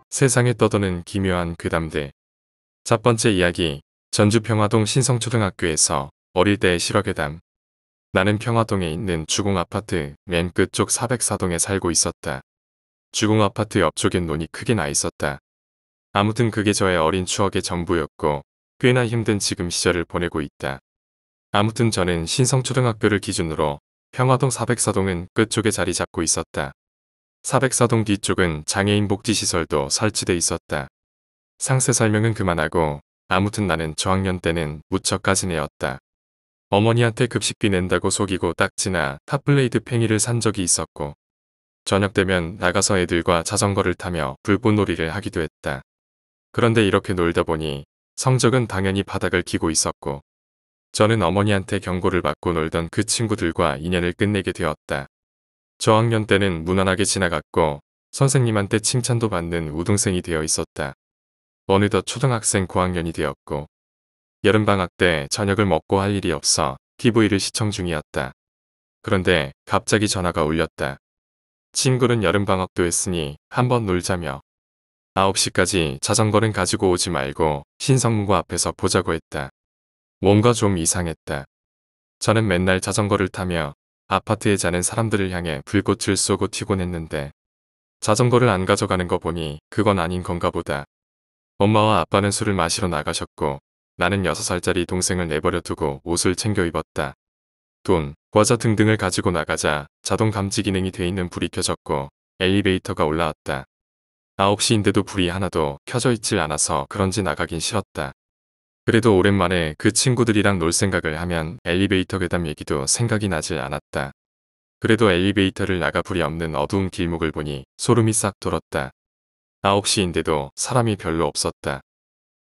세상에 떠도는 기묘한 괴담들. 첫 번째 이야기. 전주 평화동 신성초등학교에서 어릴 때의 실화괴담. 나는 평화동에 있는 주공아파트 맨 끝쪽 404동에 살고 있었다. 주공아파트 옆쪽엔 논이 크게 나 있었다. 아무튼 그게 저의 어린 추억의 전부였고 꽤나 힘든 지금 시절을 보내고 있다. 아무튼 저는 신성초등학교를 기준으로 평화동 404동은 끝쪽에 자리 잡고 있었다. 404동 뒤쪽은 장애인 복지시설도 설치돼 있었다. 상세 설명은 그만하고 아무튼 나는 저학년 때는 무척 까진 애였다. 어머니한테 급식비 낸다고 속이고 딱지나 탑블레이드 팽이를 산 적이 있었고 저녁 되면 나가서 애들과 자전거를 타며 불꽃놀이를 하기도 했다. 그런데 이렇게 놀다 보니 성적은 당연히 바닥을 기고 있었고 저는 어머니한테 경고를 받고 놀던 그 친구들과 인연을 끝내게 되었다. 저학년 때는 무난하게 지나갔고 선생님한테 칭찬도 받는 우등생이 되어 있었다. 어느덧 초등학생 고학년이 되었고 여름방학 때 저녁을 먹고 할 일이 없어 TV를 시청 중이었다. 그런데 갑자기 전화가 울렸다. 친구는 여름방학도 했으니 한번 놀자며 9시까지 자전거는 가지고 오지 말고 신성문고 앞에서 보자고 했다. 뭔가 좀 이상했다. 저는 맨날 자전거를 타며 아파트에 자는 사람들을 향해 불꽃을 쏘고 튀곤 했는데 자전거를 안 가져가는 거 보니 그건 아닌 건가 보다. 엄마와 아빠는 술을 마시러 나가셨고 나는 6살짜리 동생을 내버려 두고 옷을 챙겨 입었다. 돈, 과자 등등을 가지고 나가자 자동 감지 기능이 돼 있는 불이 켜졌고 엘리베이터가 올라왔다. 9시인데도 불이 하나도 켜져 있질 않아서 그런지 나가긴 싫었다. 그래도 오랜만에 그 친구들이랑 놀 생각을 하면 엘리베이터 괴담 얘기도 생각이 나질 않았다. 그래도 엘리베이터를 나가 불이 없는 어두운 길목을 보니 소름이 싹 돋았다. 9시인데도 사람이 별로 없었다.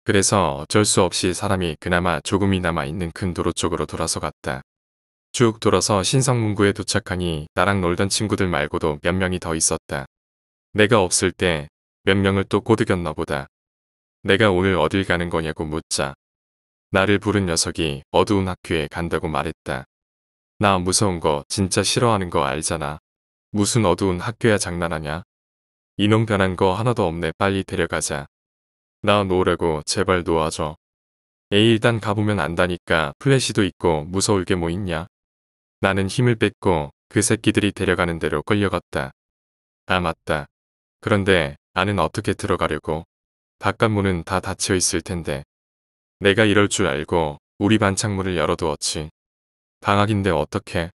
그래서 어쩔 수 없이 사람이 그나마 조금이나마 있는 큰 도로 쪽으로 돌아서 갔다. 쭉 돌아서 신성문구에 도착하니 나랑 놀던 친구들 말고도 몇 명이 더 있었다. 내가 없을 때 몇 명을 또 꼬드겼나 보다. 내가 오늘 어딜 가는 거냐고 묻자 나를 부른 녀석이 어두운 학교에 간다고 말했다. 나 무서운 거 진짜 싫어하는 거 알잖아. 무슨 어두운 학교야 장난하냐? 이놈 변한 거 하나도 없네. 빨리 데려가자. 나 놓으라고 제발 놓아줘. 에이 일단 가보면 안다니까. 플래시도 있고 무서울 게 뭐 있냐? 나는 힘을 뺐고 그 새끼들이 데려가는 대로 끌려갔다. 아 맞다. 그런데 나는 어떻게 들어가려고? 바깥 문은 다 닫혀 있을 텐데. 내가 이럴 줄 알고 우리 반 창문을 열어두었지. 방학인데 어떡해.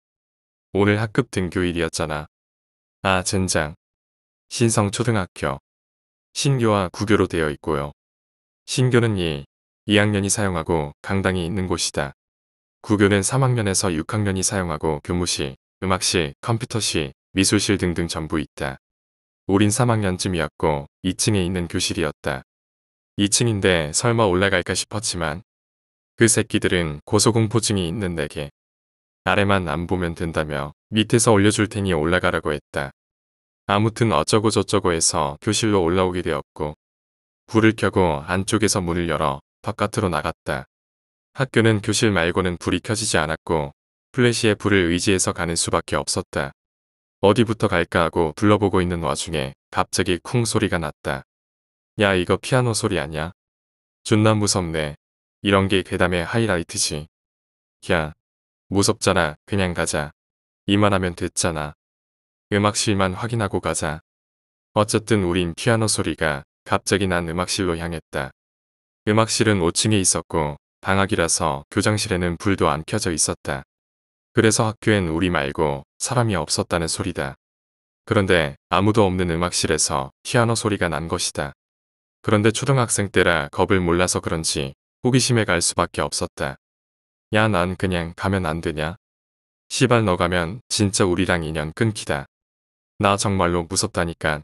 오늘 학급 등교일이었잖아. 아 젠장. 신성초등학교. 신교와 구교로 되어 있고요. 신교는 2학년이 사용하고 강당이 있는 곳이다. 구교는 3학년에서 6학년이 사용하고 교무실, 음악실, 컴퓨터실, 미술실 등등 전부 있다. 우린 3학년쯤이었고 2층에 있는 교실이었다. 2층인데 설마 올라갈까 싶었지만 그 새끼들은 고소공포증이 있는 내게 아래만 안 보면 된다며 밑에서 올려줄 테니 올라가라고 했다. 아무튼 어쩌고 저쩌고 해서 교실로 올라오게 되었고 불을 켜고 안쪽에서 문을 열어 바깥으로 나갔다. 학교는 교실 말고는 불이 켜지지 않았고 플래시에 불을 의지해서 가는 수밖에 없었다. 어디부터 갈까 하고 둘러보고 있는 와중에 갑자기 쿵 소리가 났다. 야 이거 피아노 소리 아냐? 존나 무섭네. 이런 게 괴담의 하이라이트지. 야 무섭잖아. 그냥 가자. 이만하면 됐잖아. 음악실만 확인하고 가자. 어쨌든 우린 피아노 소리가 갑자기 난 음악실로 향했다. 음악실은 5층에 있었고 방학이라서 교장실에는 불도 안 켜져 있었다. 그래서 학교엔 우리 말고 사람이 없었다는 소리다. 그런데 아무도 없는 음악실에서 피아노 소리가 난 것이다. 그런데 초등학생 때라 겁을 몰라서 그런지 호기심에 갈 수밖에 없었다. 야 난 그냥 가면 안 되냐? 시발 너 가면 진짜 우리랑 인연 끊기다. 나 정말로 무섭다니까.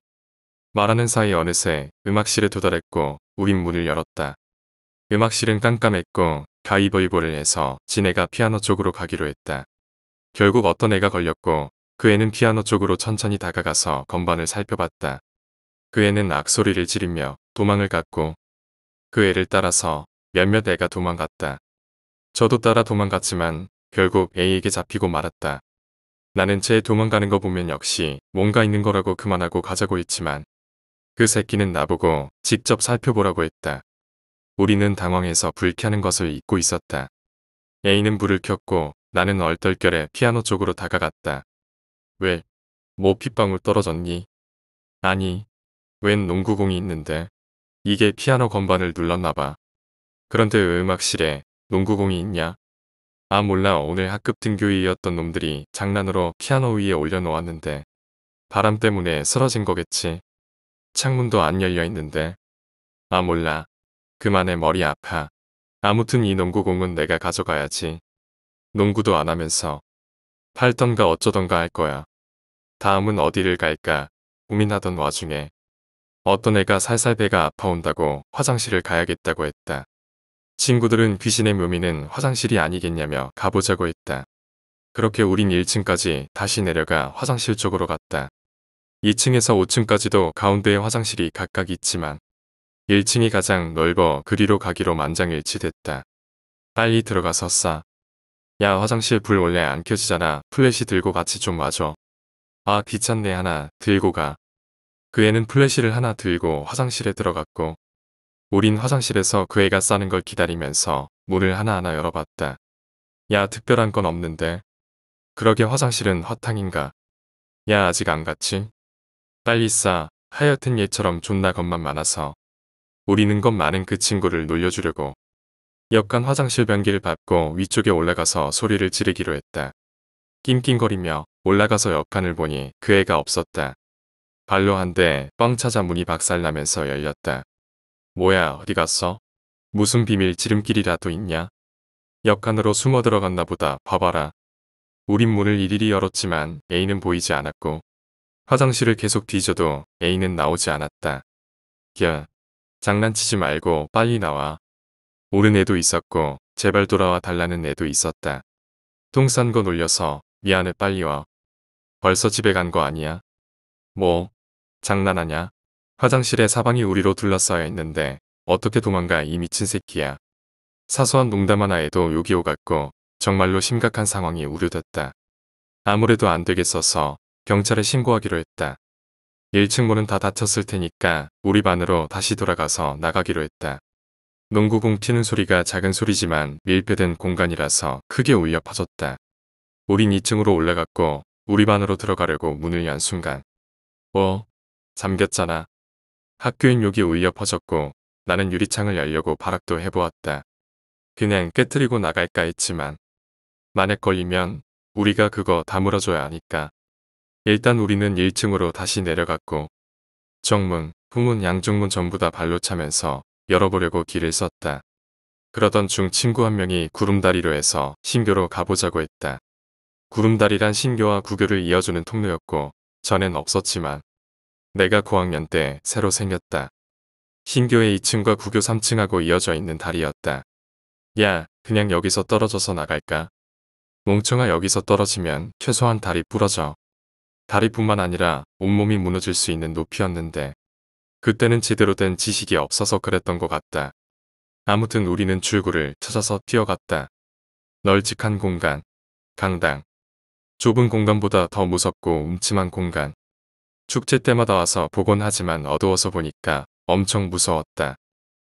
말하는 사이 어느새 음악실에 도달했고 우린 문을 열었다. 음악실은 깜깜했고 가위바위보를 해서 지네가 피아노 쪽으로 가기로 했다. 결국 어떤 애가 걸렸고 그 애는 피아노 쪽으로 천천히 다가가서 건반을 살펴봤다. 그 애는 악소리를 지르며 도망을 갔고 그 애를 따라서 몇몇 애가 도망갔다. 저도 따라 도망갔지만 결국 애에게 잡히고 말았다. 나는 쟤 도망가는 거 보면 역시 뭔가 있는 거라고 그만하고 가자고 했지만 그 새끼는 나보고 직접 살펴보라고 했다. 우리는 당황해서 불 켜는 것을 잊고 있었다. A는 불을 켰고 나는 얼떨결에 피아노 쪽으로 다가갔다. 왜? 뭐 핏방울 떨어졌니? 아니, 웬 농구공이 있는데. 이게 피아노 건반을 눌렀나봐. 그런데 왜 음악실에 농구공이 있냐? 아 몰라 오늘 학급 등교이었던 놈들이 장난으로 피아노 위에 올려놓았는데 바람 때문에 쓰러진 거겠지. 창문도 안 열려 있는데. 아 몰라. 그만해 머리 아파. 아무튼 이 농구공은 내가 가져가야지. 농구도 안 하면서 팔던가 어쩌던가 할 거야. 다음은 어디를 갈까 고민하던 와중에 어떤 애가 살살 배가 아파온다고 화장실을 가야겠다고 했다. 친구들은 귀신의 묘미는 화장실이 아니겠냐며 가보자고 했다. 그렇게 우린 1층까지 다시 내려가 화장실 쪽으로 갔다. 2층에서 5층까지도 가운데에 화장실이 각각 있지만 1층이 가장 넓어 그리로 가기로 만장일치됐다. 빨리 들어가서 싸. 야 화장실 불 원래 안 켜지잖아. 플래시 들고 같이 좀 와줘. 아 귀찮네 하나 들고 가. 그 애는 플래시를 하나 들고 화장실에 들어갔고 우린 화장실에서 그 애가 싸는 걸 기다리면서 문을 하나하나 열어봤다. 야 특별한 건 없는데. 그러게 화장실은 허탕인가. 야 아직 안 갔지? 빨리 싸. 하여튼 얘처럼 존나 것만 많아서 우리는 것 많은 그 친구를 놀려주려고 역간 화장실 변기를 밟고 위쪽에 올라가서 소리를 지르기로 했다. 낑낑거리며 올라가서 역간을 보니 그 애가 없었다. 발로 한 대 뻥 찾아 문이 박살나면서 열렸다. 뭐야 어디 갔어? 무슨 비밀 지름길이라도 있냐? 역간으로 숨어 들어갔나 보다. 봐봐라. 우린 문을 일일이 열었지만 A는 보이지 않았고 화장실을 계속 뒤져도 A는 나오지 않았다. 야 장난치지 말고 빨리 나와. 오른 애도 있었고 제발 돌아와 달라는 애도 있었다. 똥 싼 거 놀려서 미안해 빨리 와. 벌써 집에 간 거 아니야? 뭐? 장난하냐? 화장실에 사방이 우리로 둘러싸여 있는데 어떻게 도망가 이 미친 새끼야. 사소한 농담 하나에도 욕이 오갔고 정말로 심각한 상황이 우려됐다. 아무래도 안 되겠어서 경찰에 신고하기로 했다. 1층 문은 다 닫혔을 테니까 우리 반으로 다시 돌아가서 나가기로 했다. 농구공 튀는 소리가 작은 소리지만 밀폐된 공간이라서 크게 울려 퍼졌다. 우린 2층으로 올라갔고 우리 반으로 들어가려고 문을 연 순간 잠겼잖아. 학교인 욕이 울려 퍼졌고 나는 유리창을 열려고 발악도 해보았다. 그냥 깨트리고 나갈까 했지만 만약 걸리면 우리가 그거 다 물어줘야 하니까. 일단 우리는 1층으로 다시 내려갔고 정문, 후문, 양쪽문 전부 다 발로 차면서 열어보려고 길을 썼다. 그러던 중 친구 한 명이 구름다리로 해서 신교로 가보자고 했다. 구름다리란 신교와 구교를 이어주는 통로였고 전엔 없었지만 내가 고학년 때 새로 생겼다. 신교의 2층과 구교 3층하고 이어져 있는 다리였다. 야, 그냥 여기서 떨어져서 나갈까? 멍청아 여기서 떨어지면 최소한 다리 부러져. 다리뿐만 아니라 온몸이 무너질 수 있는 높이였는데 그때는 제대로 된 지식이 없어서 그랬던 것 같다. 아무튼 우리는 출구를 찾아서 뛰어갔다. 널찍한 공간, 강당. 좁은 공간보다 더 무섭고 음침한 공간. 축제 때마다 와서 보곤 하지만 어두워서 보니까 엄청 무서웠다.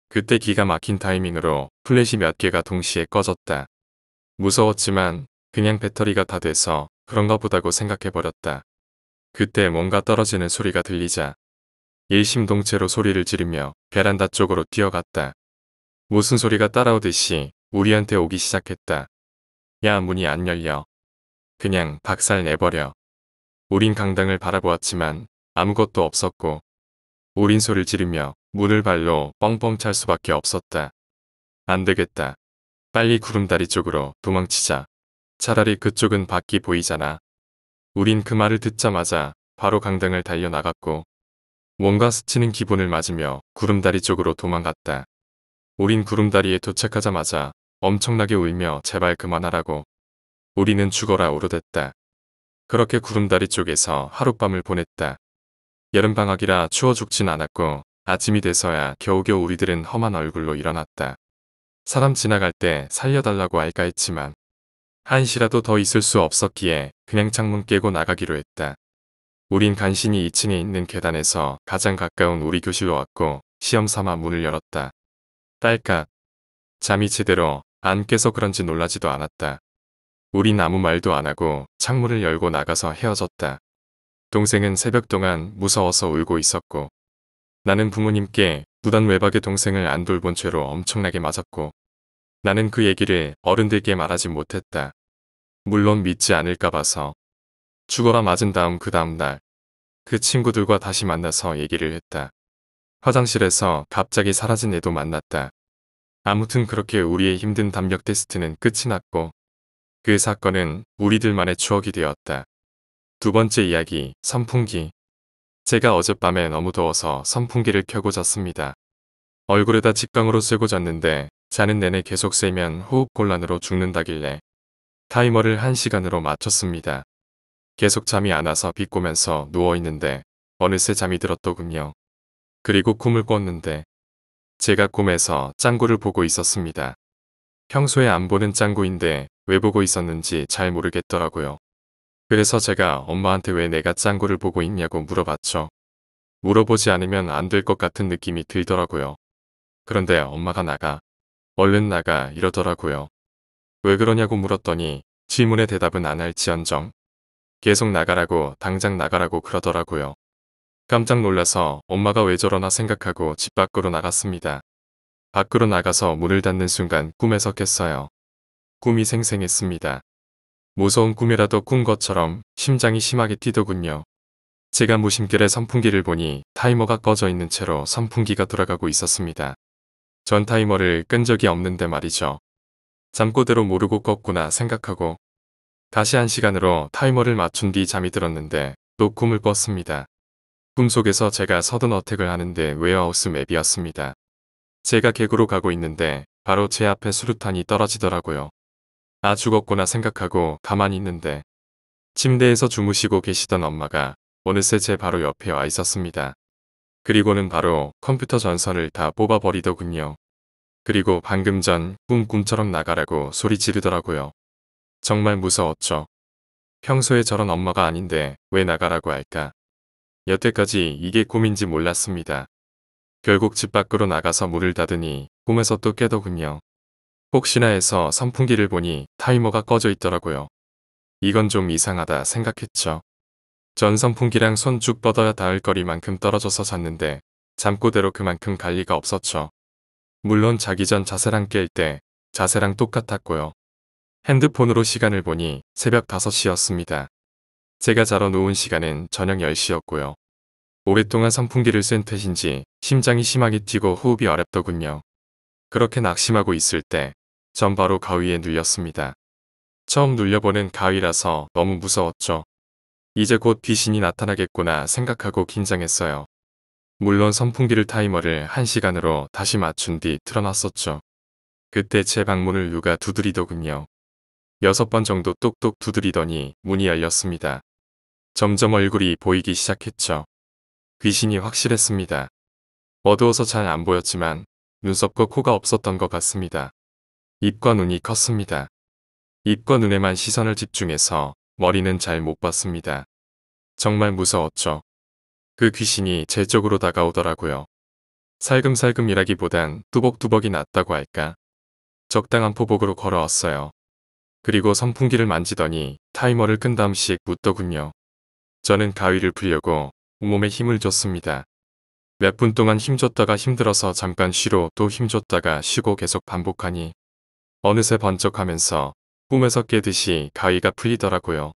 그때 기가 막힌 타이밍으로 플래시 몇 개가 동시에 꺼졌다. 무서웠지만 그냥 배터리가 다 돼서 그런가 보다고 생각해버렸다. 그때 뭔가 떨어지는 소리가 들리자 일심동체로 소리를 지르며 베란다 쪽으로 뛰어갔다. 무슨 소리가 따라오듯이 우리한테 오기 시작했다. 야 문이 안 열려. 그냥 박살 내버려. 우린 강당을 바라보았지만 아무것도 없었고 우린 소리를 지르며 문을 발로 뻥뻥 찰 수밖에 없었다. 안 되겠다. 빨리 구름다리 쪽으로 도망치자. 차라리 그쪽은 밖이 보이잖아. 우린 그 말을 듣자마자 바로 강당을 달려나갔고 뭔가 스치는 기분을 맞으며 구름다리 쪽으로 도망갔다. 우린 구름다리에 도착하자마자 엄청나게 울며 제발 그만하라고. 우리는 죽어라 오르댔다. 그렇게 구름다리 쪽에서 하룻밤을 보냈다. 여름방학이라 추워 죽진 않았고 아침이 돼서야 겨우겨우 우리들은 험한 얼굴로 일어났다. 사람 지나갈 때 살려달라고 할까 했지만 한시라도 더 있을 수 없었기에 그냥 창문 깨고 나가기로 했다. 우린 간신히 2층에 있는 계단에서 가장 가까운 우리 교실로 왔고 시험 삼아 문을 열었다. 딸깍. 잠이 제대로 안 깨서 그런지 놀라지도 않았다. 우린 아무 말도 안 하고 창문을 열고 나가서 헤어졌다. 동생은 새벽 동안 무서워서 울고 있었고 나는 부모님께 무단 외박의 동생을 안 돌본 죄로 엄청나게 맞았고 나는 그 얘기를 어른들께 말하지 못했다. 물론 믿지 않을까 봐서. 죽어라 맞은 다음 그 다음날 그 친구들과 다시 만나서 얘기를 했다. 화장실에서 갑자기 사라진 애도 만났다. 아무튼 그렇게 우리의 힘든 담력 테스트는 끝이 났고 그 사건은 우리들만의 추억이 되었다. 두 번째 이야기, 선풍기. 제가 어젯밤에 너무 더워서 선풍기를 켜고 잤습니다. 얼굴에다 직방으로 쐬고 잤는데 자는 내내 계속 쐬면 호흡곤란으로 죽는다길래 타이머를 1시간으로 맞췄습니다. 계속 잠이 안 와서 비꼬면서 누워있는데 어느새 잠이 들었더군요. 그리고 꿈을 꿨는데 제가 꿈에서 짱구를 보고 있었습니다. 평소에 안 보는 짱구인데 왜 보고 있었는지 잘 모르겠더라고요. 그래서 제가 엄마한테 왜 내가 짱구를 보고 있냐고 물어봤죠. 물어보지 않으면 안 될 것 같은 느낌이 들더라고요. 그런데 엄마가 나가, 얼른 나가 이러더라고요. 왜 그러냐고 물었더니 질문에 대답은 안 할지언정 계속 나가라고 당장 나가라고 그러더라고요. 깜짝 놀라서 엄마가 왜 저러나 생각하고 집 밖으로 나갔습니다. 밖으로 나가서 문을 닫는 순간 꿈에서 깼어요. 꿈이 생생했습니다. 무서운 꿈이라도 꾼 것처럼 심장이 심하게 뛰더군요. 제가 무심결에 선풍기를 보니 타이머가 꺼져 있는 채로 선풍기가 돌아가고 있었습니다. 전 타이머를 끈 적이 없는데 말이죠. 잠꼬대로 모르고 껐구나 생각하고 다시 1시간으로 타이머를 맞춘 뒤 잠이 들었는데 또 꿈을 꿨습니다. 꿈속에서 제가 서든 어택을 하는데 웨어하우스 맵이었습니다. 제가 객으로 가고 있는데 바로 제 앞에 수류탄이 떨어지더라고요. 아 죽었구나 생각하고 가만히 있는데 침대에서 주무시고 계시던 엄마가 어느새 제 바로 옆에 와 있었습니다. 그리고는 바로 컴퓨터 전선을 다 뽑아버리더군요. 그리고 방금 전 꿈처럼 나가라고 소리 지르더라고요. 정말 무서웠죠. 평소에 저런 엄마가 아닌데 왜 나가라고 할까? 여태까지 이게 꿈인지 몰랐습니다. 결국 집 밖으로 나가서 문을 닫으니 꿈에서 또 깨더군요. 혹시나 해서 선풍기를 보니 타이머가 꺼져 있더라고요. 이건 좀 이상하다 생각했죠. 전 선풍기랑 손 쭉 뻗어야 닿을 거리만큼 떨어져서 잤는데 잠꼬대로 그만큼 갈 리가 없었죠. 물론 자기 전 자세랑 깰 때 자세랑 똑같았고요. 핸드폰으로 시간을 보니 새벽 5시였습니다. 제가 자러 누운 시간은 저녁 10시였고요. 오랫동안 선풍기를 쓴 탓인지 심장이 심하게 뛰고 호흡이 어렵더군요. 그렇게 낙심하고 있을 때 전 바로 가위에 눌렸습니다. 처음 눌려보는 가위라서 너무 무서웠죠. 이제 곧 귀신이 나타나겠구나 생각하고 긴장했어요. 물론 선풍기를 타이머를 1시간으로 다시 맞춘 뒤 틀어놨었죠. 그때 제 방문을 누가 두드리더군요. 6번 정도 똑똑 두드리더니 문이 열렸습니다. 점점 얼굴이 보이기 시작했죠. 귀신이 확실했습니다. 어두워서 잘 안 보였지만 눈썹과 코가 없었던 것 같습니다. 입과 눈이 컸습니다. 입과 눈에만 시선을 집중해서 머리는 잘 못 봤습니다. 정말 무서웠죠. 그 귀신이 제 쪽으로 다가오더라고요. 살금살금이라기보단 뚜벅뚜벅이 났다고 할까. 적당한 포복으로 걸어왔어요. 그리고 선풍기를 만지더니 타이머를 끈 다음씩 묻더군요. 저는 가위를 풀려고 온몸에 힘을 줬습니다. 몇 분 동안 힘줬다가 힘들어서 잠깐 쉬고 또 힘줬다가 쉬고 계속 반복하니 어느새 번쩍하면서 꿈에서 깨듯이 가위가 풀리더라고요.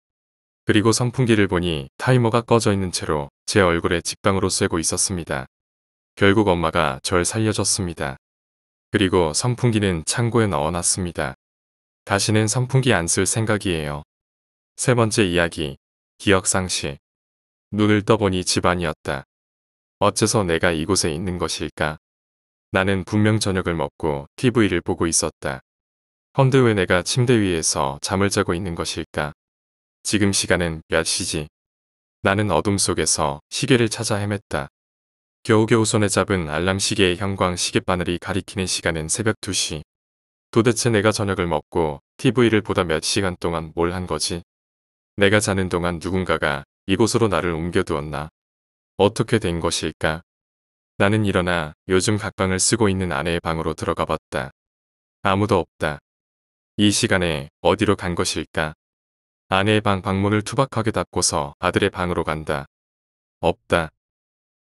그리고 선풍기를 보니 타이머가 꺼져 있는 채로 제 얼굴에 직방으로 쐬고 있었습니다. 결국 엄마가 절 살려줬습니다. 그리고 선풍기는 창고에 넣어놨습니다. 다시는 선풍기 안 쓸 생각이에요. 세 번째 이야기, 기억상실. 눈을 떠보니 집안이었다. 어째서 내가 이곳에 있는 것일까? 나는 분명 저녁을 먹고 TV를 보고 있었다. 헌데 왜 내가 침대 위에서 잠을 자고 있는 것일까? 지금 시간은 몇 시지? 나는 어둠 속에서 시계를 찾아 헤맸다. 겨우겨우 손에 잡은 알람 시계의 형광 시계바늘이 가리키는 시간은 새벽 2시. 도대체 내가 저녁을 먹고 TV를 보다 몇 시간 동안 뭘 한 거지? 내가 자는 동안 누군가가 이곳으로 나를 옮겨두었나? 어떻게 된 것일까? 나는 일어나 요즘 각방을 쓰고 있는 아내의 방으로 들어가 봤다. 아무도 없다. 이 시간에 어디로 간 것일까? 아내의 방 방문을 투박하게 닫고서 아들의 방으로 간다. 없다.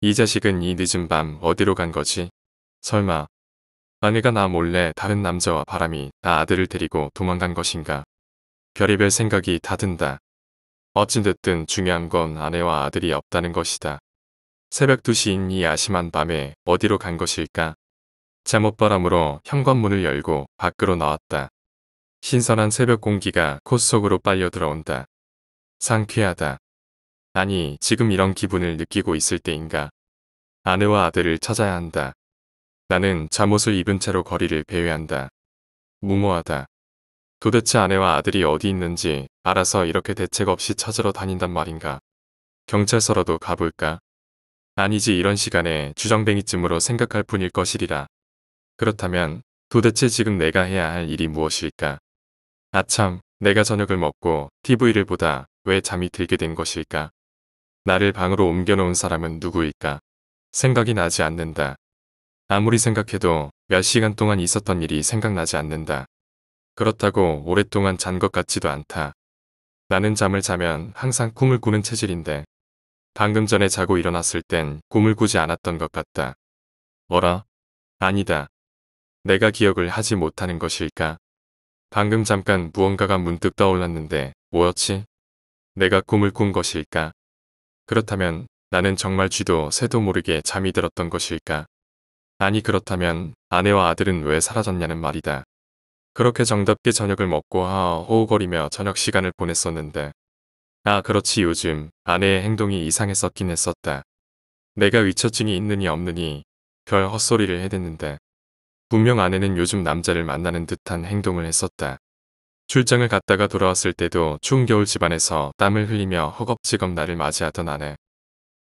이 자식은 이 늦은 밤 어디로 간 거지? 설마 아내가 나 몰래 다른 남자와 바람이 나 아들을 데리고 도망간 것인가? 별의별 생각이 다 든다. 어찌됐든 중요한 건 아내와 아들이 없다는 것이다. 새벽 2시인 이 야심한 밤에 어디로 간 것일까? 잠옷바람으로 현관문을 열고 밖으로 나왔다. 신선한 새벽 공기가 콧 속으로 빨려 들어온다. 상쾌하다. 아니, 지금 이런 기분을 느끼고 있을 때인가? 아내와 아들을 찾아야 한다. 나는 잠옷을 입은 채로 거리를 배회한다. 무모하다. 도대체 아내와 아들이 어디 있는지 알아서 이렇게 대책 없이 찾으러 다닌단 말인가? 경찰서라도 가볼까? 아니지, 이런 시간에 주정뱅이쯤으로 생각할 뿐일 것이리라. 그렇다면 도대체 지금 내가 해야 할 일이 무엇일까? 아참, 내가 저녁을 먹고 TV를 보다 왜 잠이 들게 된 것일까? 나를 방으로 옮겨놓은 사람은 누구일까? 생각이 나지 않는다. 아무리 생각해도 몇 시간 동안 있었던 일이 생각나지 않는다. 그렇다고 오랫동안 잔 것 같지도 않다. 나는 잠을 자면 항상 꿈을 꾸는 체질인데 방금 전에 자고 일어났을 땐 꿈을 꾸지 않았던 것 같다. 뭐라? 아니다. 내가 기억을 하지 못하는 것일까? 방금 잠깐 무언가가 문득 떠올랐는데 뭐였지? 내가 꿈을 꾼 것일까? 그렇다면 나는 정말 쥐도 새도 모르게 잠이 들었던 것일까? 아니, 그렇다면 아내와 아들은 왜 사라졌냐는 말이다. 그렇게 정답게 저녁을 먹고 호호거리며 저녁 시간을 보냈었는데. 아, 그렇지, 요즘 아내의 행동이 이상했었긴 했었다. 내가 위처증이 있느니 없느니 별 헛소리를 해댔는데 분명 아내는 요즘 남자를 만나는 듯한 행동을 했었다. 출장을 갔다가 돌아왔을 때도 추운 겨울 집안에서 땀을 흘리며 허겁지겁 나를 맞이하던 아내.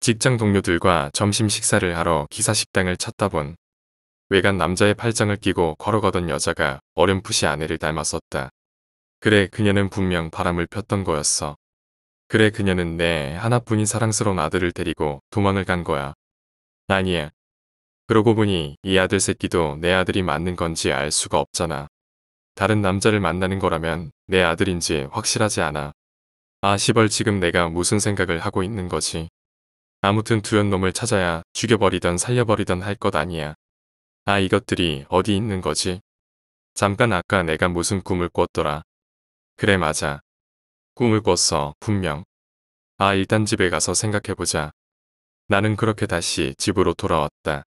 직장 동료들과 점심 식사를 하러 기사식당을 찾다 본 외간 남자의 팔짱을 끼고 걸어가던 여자가 어렴풋이 아내를 닮았었다. 그래, 그녀는 분명 바람을 폈던 거였어. 그래, 그녀는 내 하나뿐인 사랑스러운 아들을 데리고 도망을 간 거야. 아니야. 그러고 보니 이 아들 새끼도 내 아들이 맞는 건지 알 수가 없잖아. 다른 남자를 만나는 거라면 내 아들인지 확실하지 않아. 아, 시벌, 지금 내가 무슨 생각을 하고 있는 거지. 아무튼 두연 놈을 찾아야 죽여버리던 살려버리던 할 것 아니야. 아, 이것들이 어디 있는 거지? 잠깐, 아까 내가 무슨 꿈을 꿨더라. 그래, 맞아. 꿈을 꿨어, 분명. 아, 일단 집에 가서 생각해보자. 나는 그렇게 다시 집으로 돌아왔다.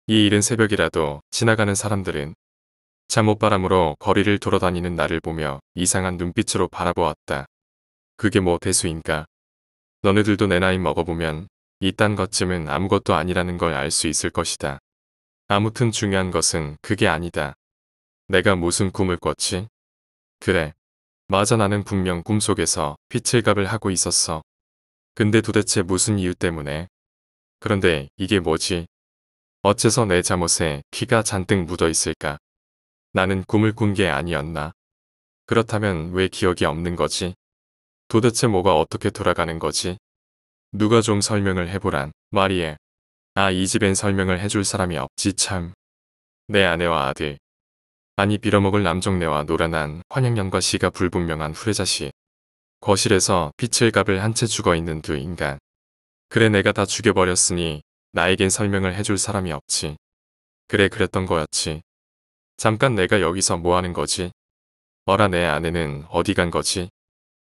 이 이른 새벽이라도 지나가는 사람들은 잠옷바람으로 거리를 돌아다니는 나를 보며 이상한 눈빛으로 바라보았다. 그게 뭐 대수인가? 너네들도 내 나이 먹어보면 이딴 것쯤은 아무것도 아니라는 걸 알 수 있을 것이다. 아무튼 중요한 것은 그게 아니다. 내가 무슨 꿈을 꿨지? 그래. 맞아, 나는 분명 꿈속에서 피칠갑을 하고 있었어. 근데 도대체 무슨 이유 때문에? 그런데 이게 뭐지? 어째서 내 잠옷에 피가 잔뜩 묻어 있을까? 나는 꿈을 꾼 게 아니었나? 그렇다면 왜 기억이 없는 거지? 도대체 뭐가 어떻게 돌아가는 거지? 누가 좀 설명을 해보란 말이에. 아, 이 집엔 설명을 해줄 사람이 없지 참. 내 아내와 아들. 아니, 빌어먹을 남종네와 노란한 환영연과 씨가 불분명한 후레자식. 거실에서 피칠갑을 한 채 죽어있는 두 인간. 그래, 내가 다 죽여버렸으니 나에겐 설명을 해줄 사람이 없지. 그래, 그랬던 거였지. 잠깐, 내가 여기서 뭐하는 거지? 어라, 내 아내는 어디 간 거지?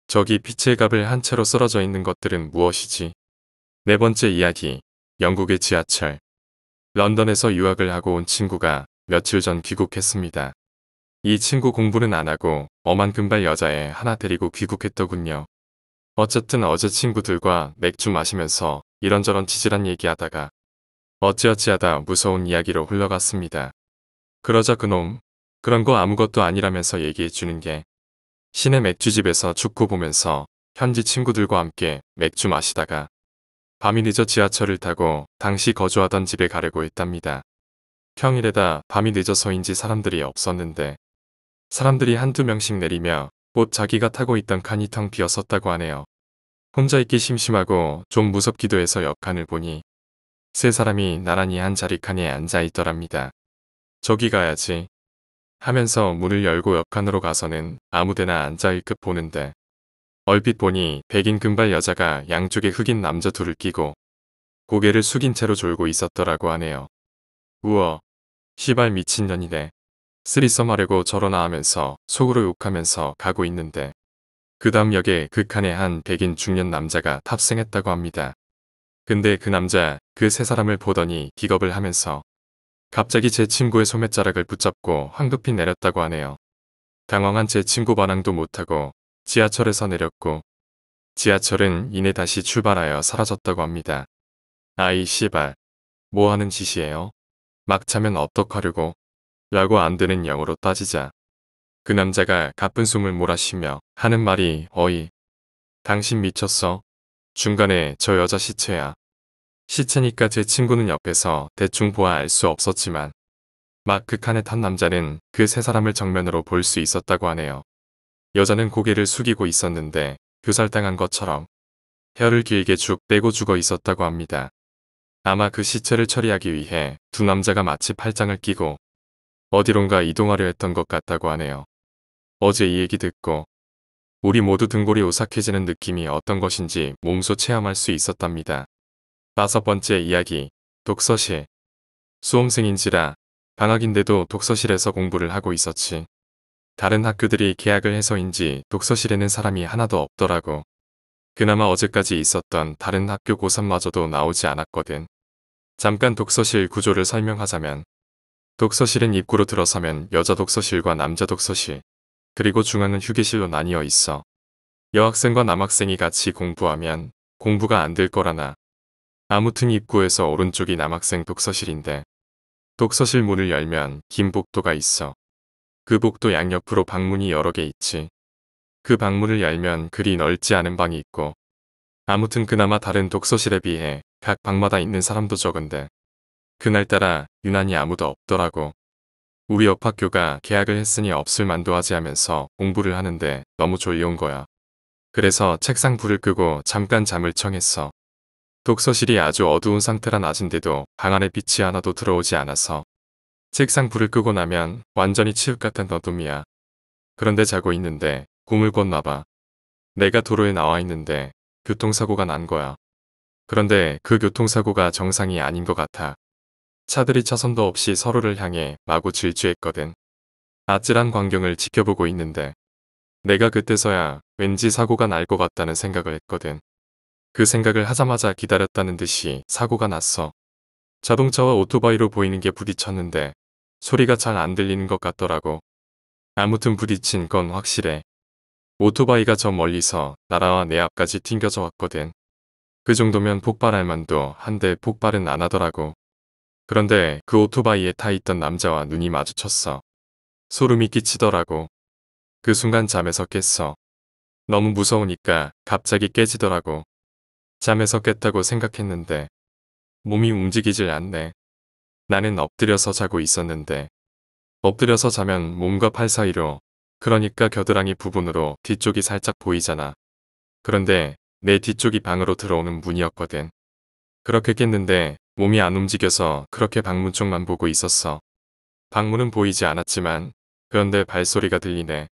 저기 피칠갑을 한 채로 쓰러져 있는 것들은 무엇이지? 네 번째 이야기. 영국의 지하철. 런던에서 유학을 하고 온 친구가 며칠 전 귀국했습니다. 이 친구 공부는 안 하고 엄한 금발 여자애 하나 데리고 귀국했더군요. 어쨌든 어제 친구들과 맥주 마시면서 이런저런 지질한 얘기하다가 어찌어찌하다 무서운 이야기로 흘러갔습니다. 그러자 그놈, 그런 거 아무것도 아니라면서 얘기해 주는 게 시내 맥주집에서 축구 보면서 현지 친구들과 함께 맥주 마시다가 밤이 늦어 지하철을 타고 당시 거주하던 집에 가려고 했답니다. 평일에다 밤이 늦어서인지 사람들이 없었는데 사람들이 한두 명씩 내리며 곧 자기가 타고 있던 칸이 텅 비었었다고 하네요. 혼자 있기 심심하고 좀 무섭기도 해서 옆칸을 보니 세 사람이 나란히 한 자리칸에 앉아 있더랍니다. 저기 가야지 하면서 문을 열고 옆칸으로 가서는 아무데나 앉아있급 보는데 얼핏 보니 백인 금발 여자가 양쪽에 흑인 남자 둘을 끼고 고개를 숙인 채로 졸고 있었더라고 하네요. 우와, 시발 미친년이네. 쓰리썸 하려고 저러나 하면서 속으로 욕하면서 가고 있는데 그 다음 역에 극한의 한 백인 중년 남자가 탑승했다고 합니다. 근데 그 남자 그 세 사람을 보더니 기겁을 하면서 갑자기 제 친구의 소매자락을 붙잡고 황급히 내렸다고 하네요. 당황한 제 친구 반항도 못하고 지하철에서 내렸고 지하철은 이내 다시 출발하여 사라졌다고 합니다. 아이 씨발, 뭐 하는 짓이에요? 막 차면 어떡하려고? 라고 안 되는 영어로 따지자 그 남자가 가쁜 숨을 몰아쉬며 하는 말이 어이, 당신 미쳤어? 중간에 저 여자 시체야. 시체니까 제 친구는 옆에서 대충 보아 알 수 없었지만 막 극한에 탄 남자는 그 세 사람을 정면으로 볼 수 있었다고 하네요. 여자는 고개를 숙이고 있었는데 교살당한 것처럼 혀를 길게 쭉 빼고 죽어 있었다고 합니다. 아마 그 시체를 처리하기 위해 두 남자가 마치 팔짱을 끼고 어디론가 이동하려 했던 것 같다고 하네요. 어제 이 얘기 듣고 우리 모두 등골이 오싹해지는 느낌이 어떤 것인지 몸소 체험할 수 있었답니다. 5번째 이야기, 독서실. 수험생인지라 방학인데도 독서실에서 공부를 하고 있었지. 다른 학교들이 개학을 해서인지 독서실에는 사람이 하나도 없더라고. 그나마 어제까지 있었던 다른 학교 고3마저도 나오지 않았거든. 잠깐 독서실 구조를 설명하자면 독서실은 입구로 들어서면 여자 독서실과 남자 독서실, 그리고 중앙은 휴게실로 나뉘어 있어. 여학생과 남학생이 같이 공부하면 공부가 안 될 거라나. 아무튼 입구에서 오른쪽이 남학생 독서실인데 독서실 문을 열면 긴 복도가 있어. 그 복도 양옆으로 방문이 여러 개 있지. 그 방문을 열면 그리 넓지 않은 방이 있고 아무튼 그나마 다른 독서실에 비해 각 방마다 있는 사람도 적은데 그날따라 유난히 아무도 없더라고. 우리 옆 학교가 개학을 했으니 없을 만도 하지 하면서 공부를 하는데 너무 졸려온 거야. 그래서 책상 불을 끄고 잠깐 잠을 청했어. 독서실이 아주 어두운 상태라 낮인데도 방 안에 빛이 하나도 들어오지 않아서 책상 불을 끄고 나면 완전히 칠흑 같은 어둠이야. 그런데 자고 있는데 꿈을 꿨나 봐. 내가 도로에 나와 있는데 교통사고가 난 거야. 그런데 그 교통사고가 정상이 아닌 것 같아. 차들이 차선도 없이 서로를 향해 마구 질주했거든. 아찔한 광경을 지켜보고 있는데 내가 그때서야 왠지 사고가 날 것 같다는 생각을 했거든. 그 생각을 하자마자 기다렸다는 듯이 사고가 났어. 자동차와 오토바이로 보이는 게 부딪혔는데 소리가 잘 안 들리는 것 같더라고. 아무튼 부딪힌 건 확실해. 오토바이가 저 멀리서 나라와 내 앞까지 튕겨져 왔거든. 그 정도면 폭발할 만도 한데 폭발은 안 하더라고. 그런데 그 오토바이에 타 있던 남자와 눈이 마주쳤어. 소름이 끼치더라고. 그 순간 잠에서 깼어. 너무 무서우니까 갑자기 깨지더라고. 잠에서 깼다고 생각했는데 몸이 움직이질 않네. 나는 엎드려서 자고 있었는데 엎드려서 자면 몸과 팔 사이로, 그러니까 겨드랑이 부분으로 뒤쪽이 살짝 보이잖아. 그런데 내 뒤쪽이 방으로 들어오는 문이었거든. 그렇게 깼는데 몸이 안 움직여서 그렇게 방문 쪽만 보고 있었어. 방문은 보이지 않았지만 그런데 발소리가 들리네.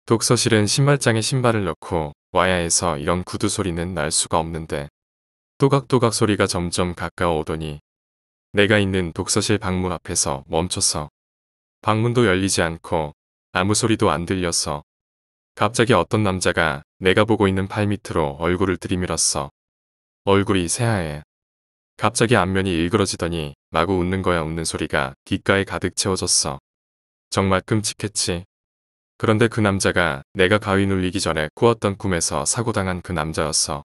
독서실은 신발장에 신발을 넣고 와야 해서 이런 구두 소리는 날 수가 없는데 또각또각 소리가 점점 가까워 오더니 내가 있는 독서실 방문 앞에서 멈췄어. 방문도 열리지 않고 아무 소리도 안 들렸어. 갑자기 어떤 남자가 내가 보고 있는 팔 밑으로 얼굴을 들이밀었어. 얼굴이 새하얘. 갑자기 안면이 일그러지더니 마구 웃는 거야. 웃는 소리가 귓가에 가득 채워졌어. 정말 끔찍했지. 그런데 그 남자가 내가 가위 눌리기 전에 꾸었던 꿈에서 사고당한 그 남자였어.